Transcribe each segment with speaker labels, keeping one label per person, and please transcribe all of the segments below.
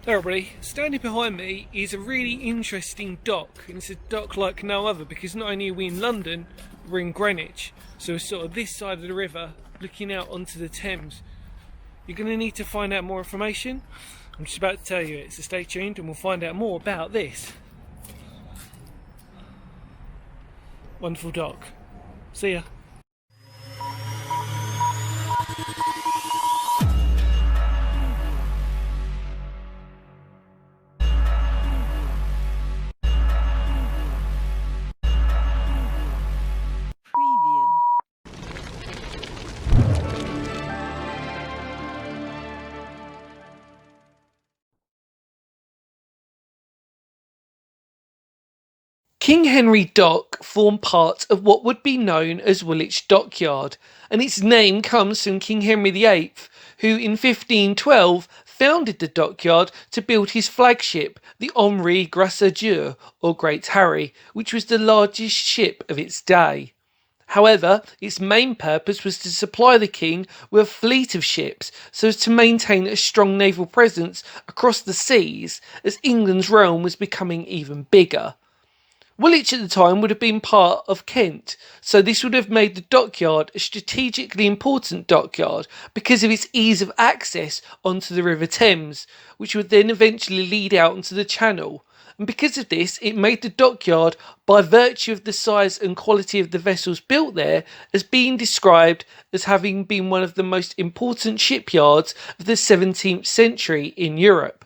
Speaker 1: Everybody, standing behind me is a really interesting dock, and it's a dock like no other because not only are we in London, we're in Greenwich, so we're sort of this side of the river looking out onto the Thames. You're going to need to find out more information. I'm just about to tell you it, so stay tuned and we'll find out more about this wonderful dock. See ya.
Speaker 2: Preview.
Speaker 1: King Henry Dock formed part of what would be known as Woolwich Dockyard, and its name comes from King Henry VIII, who in 1512 founded the dockyard to build his flagship, the Henri Gracedieu, or Great Harry, which was the largest ship of its day. However, its main purpose was to supply the king with a fleet of ships so as to maintain a strong naval presence across the seas as England's realm was becoming even bigger. Woolwich at the time would have been part of Kent, so this would have made the dockyard a strategically important dockyard because of its ease of access onto the River Thames, which would then eventually lead out into the Channel. And because of this, it made the dockyard, by virtue of the size and quality of the vessels built there, as being described as having been one of the most important shipyards of the 17th century in Europe.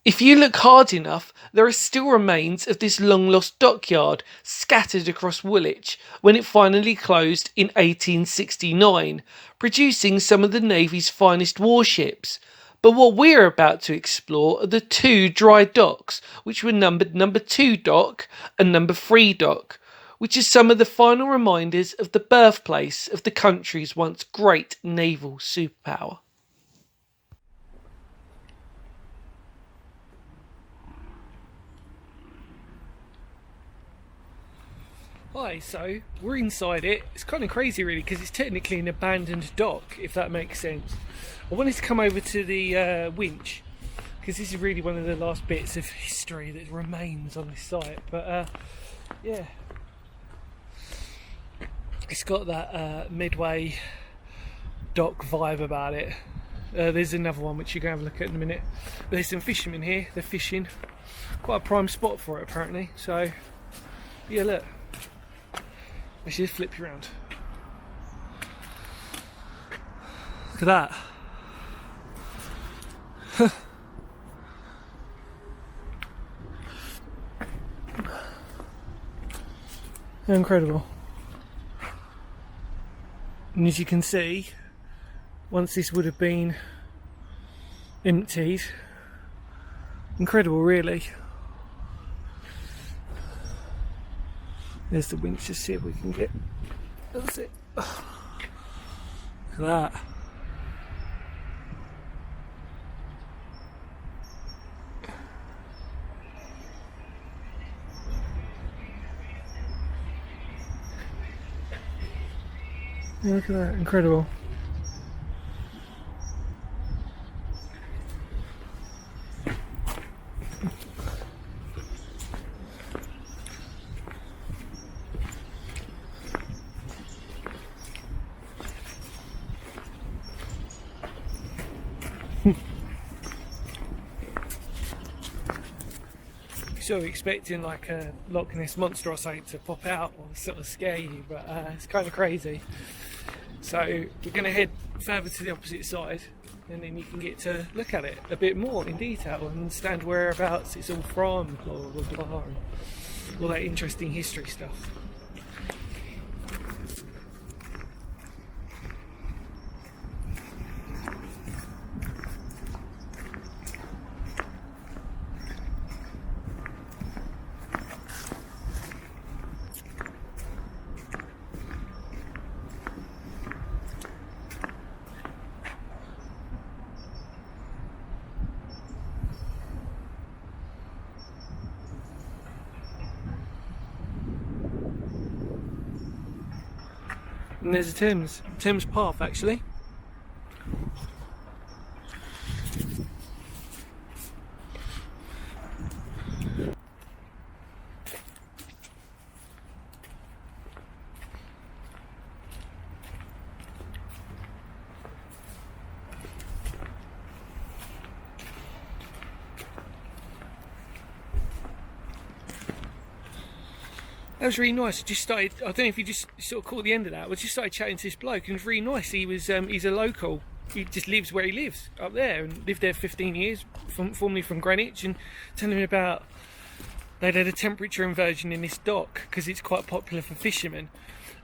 Speaker 1: If you look hard enough, there are still remains of this long-lost dockyard scattered across Woolwich when it finally closed in 1869, producing some of the Navy's finest warships. But what we're about to explore are the two dry docks, which were numbered number 2 dock and number 3 dock, which is some of the final reminders of the birthplace of the country's once great naval superpower. Hi, so we're inside it. It's kind of crazy really because it's technically an abandoned dock, if that makes sense. I wanted to come over to the winch because this is really one of the last bits of history that remains on this site. But yeah, it's got that Midway dock vibe about it. There's another one which you're going to have a look at in a minute. But there's some fishermen here, they're fishing. Quite a prime spot for it apparently. So yeah, look. I should just flip you around. Look at that. Incredible. And as you can see, once this would have been emptied, incredible really. There's the winch, just see if we can get. That's it. Look at that. Yeah, look at that, incredible. Sort of expecting like a Loch Ness monster or something to pop out or sort of scare you, but it's kind of crazy. So we're going to head further to the opposite side and then you can get to look at it a bit more in detail and understand whereabouts it's all from, blah blah blah, blah and all that interesting history stuff. And there's a Thames Path actually. That was really nice. I just started, I don't know if you just sort of caught the end of that, I just started chatting to this bloke, and it was really nice. He was, he's a local. He just lives where he lives, up there, and lived there 15 years, formerly from Greenwich, and telling me about they'd had a temperature inversion in this dock because it's quite popular for fishermen,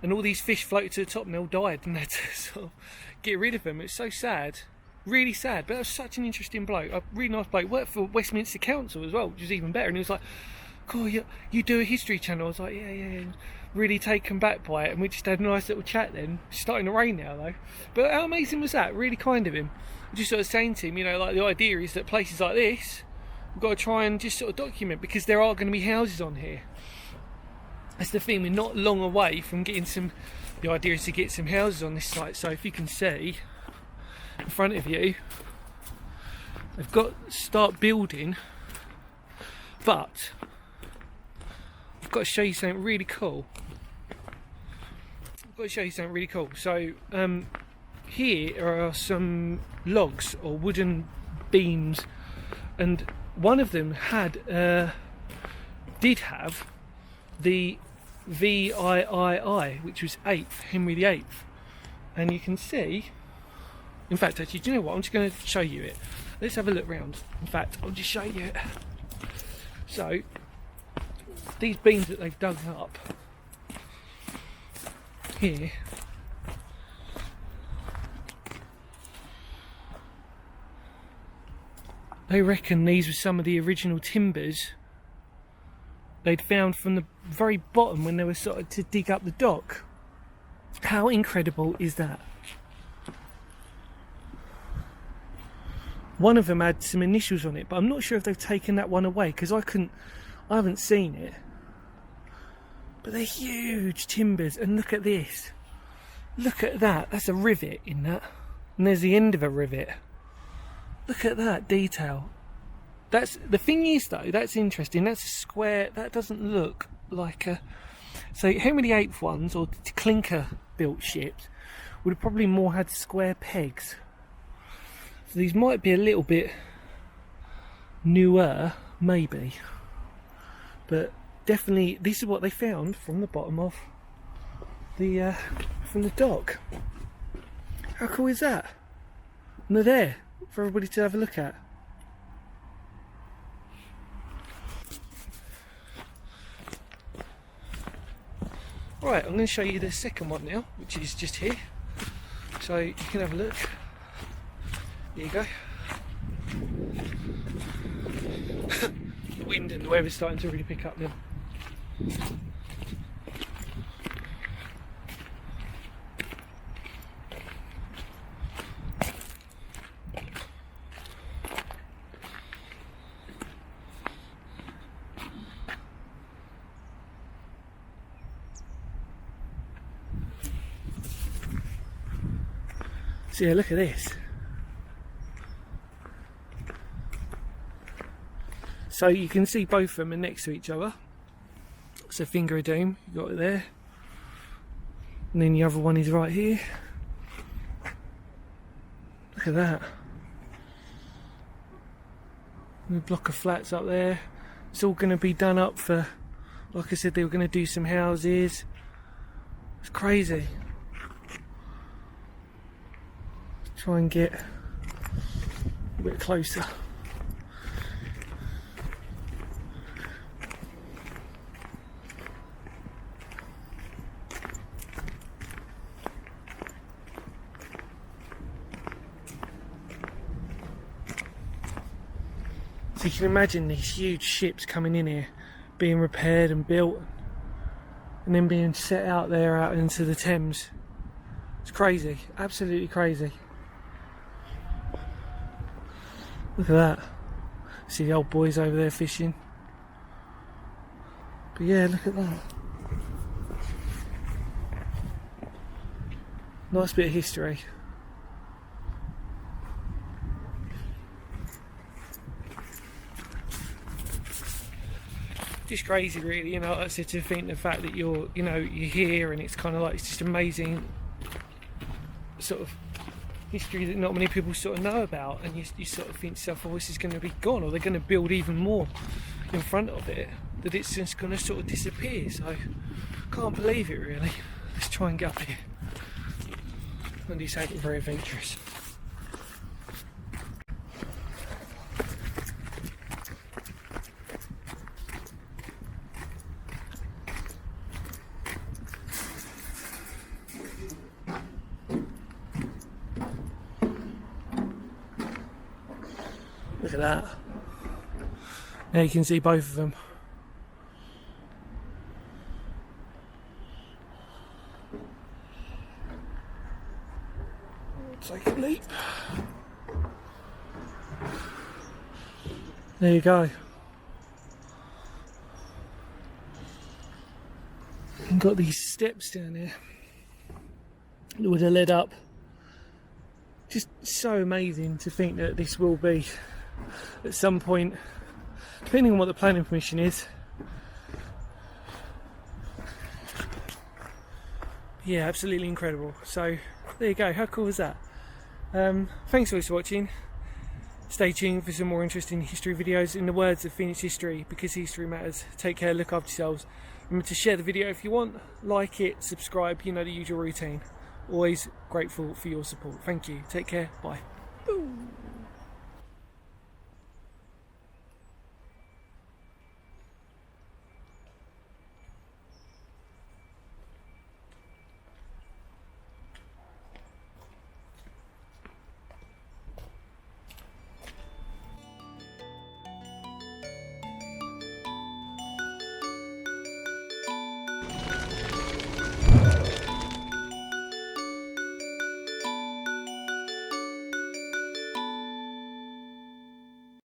Speaker 1: and all these fish floated to the top and they all died, and they had to sort of get rid of them. It's so sad, really sad. But that was such an interesting bloke, a really nice bloke. Worked for Westminster Council as well, which was even better. And he was like, "Cool, you do a history channel?" I was like, yeah. Really taken back by it, and we just had a nice little chat then. It's starting to rain now though. But how amazing was that? Really kind of him. I just sort of saying to him, you know, like the idea is that places like this, we've got to try and just sort of document, because there are going to be houses on here. That's the thing, we're not long away from getting some, the idea is to get some houses on this site. So if you can see in front of you, they've got to start building, but I've got to show you something really cool. So here are some logs or wooden beams, and one of them did have the VIII, which was 8th, Henry VIII. And you can see, in fact, actually, do you know what? I'm just going to show you it. Let's have a look round. In fact, I'll just show you it. So, these beams that they've dug up here, they reckon these were some of the original timbers they'd found from the very bottom when they were starting to dig up the dock. How incredible is that? One of them had some initials on it, but I'm not sure if they've taken that one away, because I haven't seen it. But they're huge timbers, and look at this. Look at that. That's a rivet in that, and there's the end of a rivet. Look at that detail. That's the thing is though, that's interesting. That's a square. That doesn't look like a. So Henry VIII ones, or clinker built ships, would have probably more had square pegs. So these might be a little bit newer, maybe, but definitely this is what they found from the bottom of the from the dock. How cool is that? And they're there for everybody to have a look at. Right, I'm going to show you the second one now, which is just here, so you can have a look. There you go. The wind and the weather's starting to really pick up now. So yeah, look at this. So you can see both of them are next to each other. So Finger of Doom, you got it there. And then the other one is right here. Look at that. And a block of flats up there. It's all going to be done up for, like I said, they were going to do some houses. It's crazy. Let's try and get a bit closer. So you can imagine these huge ships coming in here, being repaired and built, and then being set out there out into the Thames. It's crazy, absolutely crazy. Look at that. See the old boys over there fishing. But yeah, look at that. Nice bit of history. Just crazy really, you know, like I said, to think the fact that you're here and it's kind of like, it's just amazing sort of history that not many people sort of know about, and you sort of think to yourself, oh, this is going to be gone, or they're going to build even more in front of it, that it's just going to sort of disappear. So can't believe it, really. Let's try and get up here. And do something very adventurous. Look at that. Now you can see both of them. Take a leap. There you go. And got these steps down here that would have led up. Just so amazing to think that this will be, at some point, depending on what the planning permission is. Yeah, absolutely incredible. So there you go. How cool is that? Thanks for watching. Stay tuned for some more interesting history videos. In the words of Phoenix History, because history matters, take care, look after yourselves. Remember to share the video if you want, like it, subscribe, you know the usual routine. Always grateful for your support. Thank you. Take care. Bye. Boom.